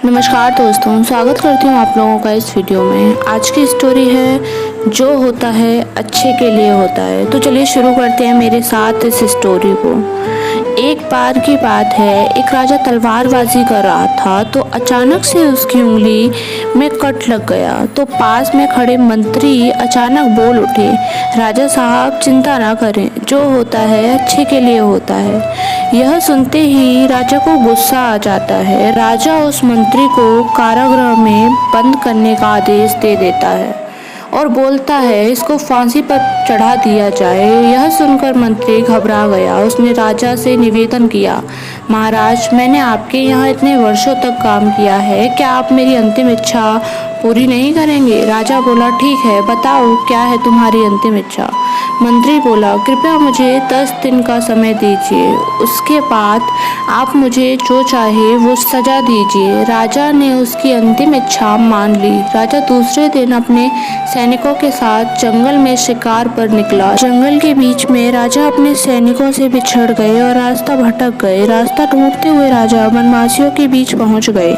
नमस्कार दोस्तों, स्वागत करती हूँ आप लोगों का इस वीडियो में। आज की स्टोरी है जो होता है अच्छे के लिए होता है। तो चलिए शुरू करते हैं मेरे साथ इस स्टोरी को। एक बार की बात है, एक राजा तलवारबाजी कर रहा था तो अचानक से उसकी उंगली में कट लग गया। तो पास में खड़े मंत्री अचानक बोल उठे, राजा साहब चिंता ना करें, जो होता है अच्छे के लिए होता है। यह सुनते ही राजा को गुस्सा आ जाता है। राजा उस मंत्री को कारागृह में बंद करने का आदेश दे देता है और बोलता है इसको फांसी पर चढ़ा दिया जाए। यह सुनकर मंत्री घबरा गया। उसने राजा से निवेदन किया, महाराज मैंने आपके यहाँ इतने वर्षों तक काम किया है, क्या आप मेरी अंतिम इच्छा पूरी नहीं करेंगे? राजा बोला, ठीक है, बताओ क्या है तुम्हारी अंतिम इच्छा? मंत्री बोला, कृपया मुझे 10 दिन का समय दीजिए, उसके बाद आप मुझे जो चाहे वो सजा दीजिए। राजा ने उसकी अंतिम इच्छा मान ली। राजा दूसरे दिन अपने सैनिकों के साथ जंगल में शिकार पर निकला। जंगल के बीच में राजा अपने सैनिकों से बिछड़ गए और रास्ता भटक गए। रास्ता ढूंढते हुए राजा वनवासियों के बीच पहुंच गए,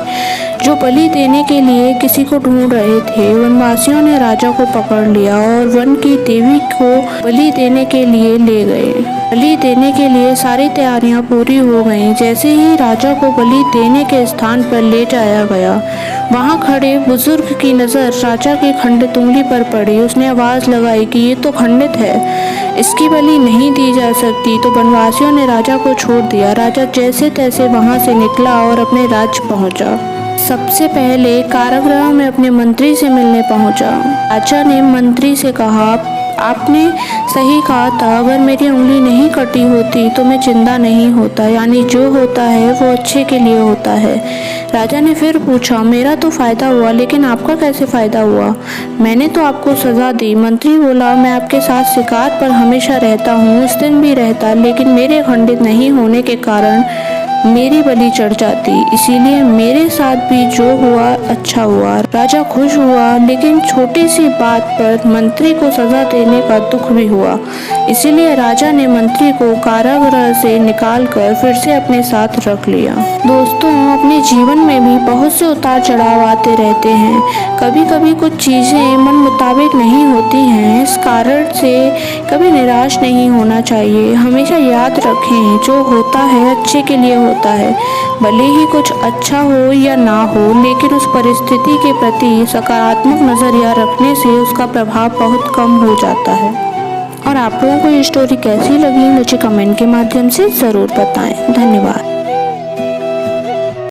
जो बलि देने के लिए किसी को ढूंढ रहे थे। वनवासियों ने राजा को पकड़ लिया और वन की देवी को बलि देने के लिए ले गए। बलि देने के लिए सारी तैयारियां पूरी हो गईं। जैसे ही राजा को बलि देने के स्थान पर ले जाया गया, वहां खड़े बुजुर्ग की नज़र राजा की खंडित उंगली पर पड़ी। उसने आवाज़ लगाई कि ये तो खंडित है, इसकी बलि नहीं दी जा सकती। तो वनवासियों ने राजा को छोड़ दिया। राजा जैसे तैसे वहां से निकला और अपने राज्य पहुंचा। सबसे पहले कारागृह में अपने मंत्री से मिलने पहुंचा। राजा ने मंत्री से कहा, आपने सही कहा था, अगर मेरी उंगली नहीं कटी होती तो मैं जिंदा नहीं होता, यानी जो होता है वो अच्छे के लिए होता है। राजा ने फिर पूछा, मेरा तो फ़ायदा हुआ, लेकिन आपका कैसे फ़ायदा हुआ? मैंने तो आपको सज़ा दी। मंत्री बोला, मैं आपके साथ शिकार पर हमेशा रहता हूँ, उस दिन भी रहता, लेकिन मेरे खंडित नहीं होने के कारण मेरी बलि चढ़ जाती, इसीलिए मेरे साथ भी जो हुआ अच्छा हुआ। राजा खुश हुआ, लेकिन छोटी सी बात पर मंत्री को सजा देने का दुख भी हुआ। इसीलिए राजा ने मंत्री को कारागृह से निकालकर फिर से अपने साथ रख लिया। दोस्तों, अपने जीवन में भी बहुत से उतार चढ़ाव आते रहते हैं। कभी कभी कुछ चीज़ें मन मुताबिक नहीं होती हैं, इस कारण से कभी निराश नहीं होना चाहिए। हमेशा याद रखें, जो होता है अच्छे के लिए होता है। भले ही कुछ अच्छा हो या ना हो, लेकिन उस परिस्थिति के प्रति सकारात्मक नज़रिया रखने से उसका प्रभाव बहुत कम हो जाता है। और आप लोगों को ये स्टोरी कैसी लगी मुझे कमेंट के माध्यम से ज़रूर बताएं। धन्यवाद।